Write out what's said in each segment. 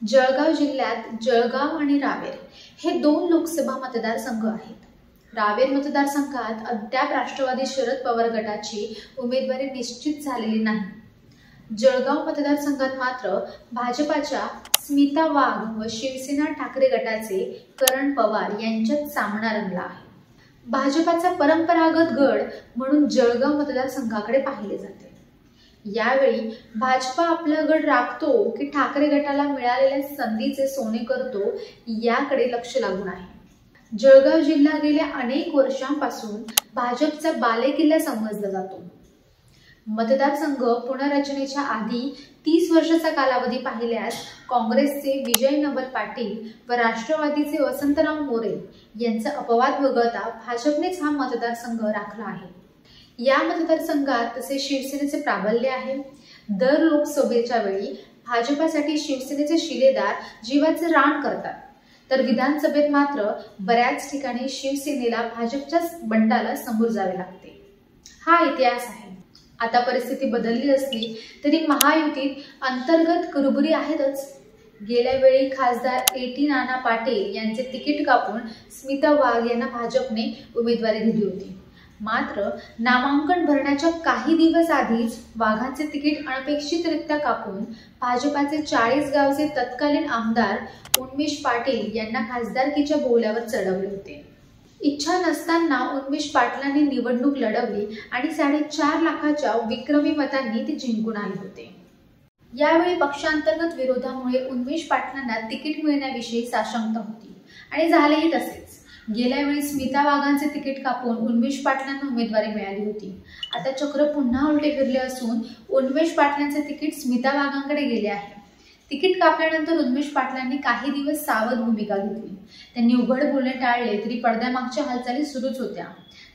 जळगाव जिल्ह्यात जळगाव आणि रावेर हे दोन लोकसभा मतदारसंघ आहेत. रावेर मतदारसंघात अद्याप राष्ट्रवादी शरद पवार गटाची उमेदवारी निश्चित झालेली नाही. जळगाव मतदारसंघात मात्र भाजपाच्या स्मिता वाघ व शिवसेना ठाकरे गटाचे करण पवार यांच्यात सामना रंगला आहे. भाजपाचा परंपरागत गड म्हणून जळगाव मतदारसंघाकडे पाहिले जाते. यावेळी भाजपा आपला गड राखतो की ठाकरे गटाला मिळालेल्या संधीचे सोने करतो याकडे लक्ष लागून आहे. जळगाव जिल्हा गेल्या अनेक वर्षांपासून भाजपचा बालेकिल्ला समजला जातो. मतदारसंघ पुनर्रचनेच्या आधी 30 वर्षाचा कालावधी पाहिल्यास काँग्रेसचे विजय नवल पाटील व राष्ट्रवादीचे वसंतराव मोरे यांचा अपवाद वगळता भाजपनेच हा मतदारसंघ राखला आहे. या मतदारसंघात तसे शिवसेनेचे प्राबल्य आहे. दर लोकसभेच्या वेळी भाजपासाठी शिवसेनेचे शिलेदार जीवाचे रान करतात, तर विधानसभेत मात्र बऱ्याच ठिकाणी शिवसेनेला भाजपच्या बंडाला समोर जावे लागते. हा इतिहास आहे. आता परिस्थिती बदलली असली तरी महायुतीत अंतर्गत कुरबुरी आहेतच. गेल्या वेळी खासदार ए.टी. नाना पाटील यांचे तिकीट कापून स्मिता वाघ यांना भाजपने उमेदवारी दिली होती. मात्र नामांकन भरण्याच्या काही दिवस आधीच वाघांचे तिकीट अनपेक्षितरित्या कापून भाजपाचे 40 गावचे तत्कालीन आमदार उन्मेष पाटील यांना खासदारकीच्या बोहल्यावर चढवले होते. इच्छा नसताना उन्मेष पाटलांनी निवडणूक लढवली आणि 4.5 लाखाच्या विक्रमी मतांनी ते जिंकून आले होते. यावेळी पक्षांतर्गत विरोधामुळे उन्मेष पाटलांना तिकीट मिळण्याविषयी साशंकता होती आणि झालेही तसेच. गेल्या वेळी स्मिता वाघांचे तिकीट कापून उन्मेष पाटलांना उमेदवारी मिळाली होती. आता चक्र पुन्हा उलटे फिरले असून उन्मेष पाटलांचे तिकीट स्मिता वाघांकडे गेले आहे. तिकीट कापल्यानंतर उन्मेष पाटलांनी काही दिवस सावध भूमिका घेतली. त्यांनी उघड बोलणे टाळले तरी पडद्यामागच्या हालचाली सुरूच होत्या.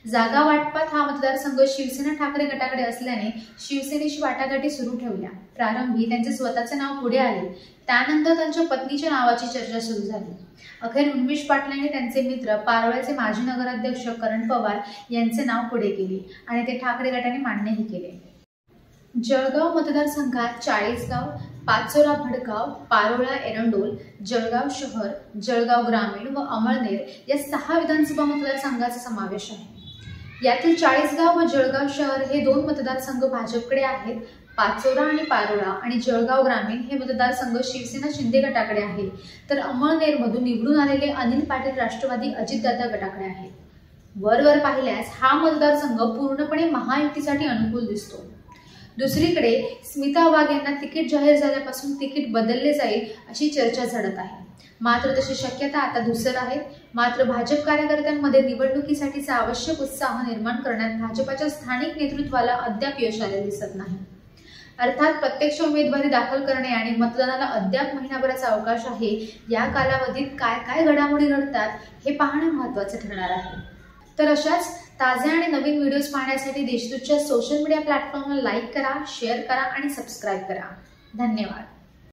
जागा वाटपात हा मतदारसंघ शिवसेना ठाकरे गटाकडे असल्याने शिवसेनेशी वाटाघाटी सुरू ठेवल्या. प्रारंभी त्यांचे स्वतःचे नाव पुढे आले, त्यानंतर त्यांच्या पत्नीच्या नावाची चर्चा सुरू झाली. अखेर उन्मेष पाटलांनी त्यांचे मित्र पारोळ्याचे माजी नगराध्यक्ष करण पवार यांचे नाव पुढे केले आणि ते ठाकरे गटाने मान्यही केले. जळगाव मतदारसंघात 40गाव, पाचोरा भडगाव, पारोळा एरंडोल, जळगाव शहर, जळगाव ग्रामीण व अमळनेर या 6 विधानसभा मतदारसंघाचा समावेश आहे. यातील 40गाव व जळगाव शहर हे 2 मतदारसंघ भाजपकडे आहेत. पाचोरा आणि पारोळा आणि जळगाव ग्रामीण हे मतदारसंघ शिवसेना शिंदे गटाकडे आहेत, तर अमळनेर मधून निवडून आलेले अनिल पाटील राष्ट्रवादी अजितदादा गटाकडे आहेत. वर पाहिल्यास हा मतदारसंघ पूर्णपणे महायुतीसाठी अनुकूल दिसतो. दुसरीकडे स्मिता वाघ यांना तिकीट जाहीर झाल्यापासून तिकीट बदलले जाईल अशी चर्चा झडत आहे. मात्र तशी शक्यता आता धुसर आहे. मात्र भाजप कार्यकर्त्यांमध्ये निवडणुकीसाठीचा आवश्यक उत्साह निर्माण करण्यात भाजपाच्या स्थानिक नेतृत्वाला अद्याप यश आले दिसत नाही. अर्थात प्रत्यक्ष उमेदवारी दाखल करणे आणि मतदानाला अद्याप महिनाभराचा अवकाश आहे. या कालावधीत काय काय घडामोडी घडतात हे पाहणे महत्त्वाचे ठरणार आहे. तर अशाच ताज्या आणि नवीन व्हिडिओज पाहण्यासाठी देशदूतच्या सोशल मीडिया प्लॅटफॉर्मला लाईक करा, शेअर करा आणि सबस्क्राईब करा. धन्यवाद.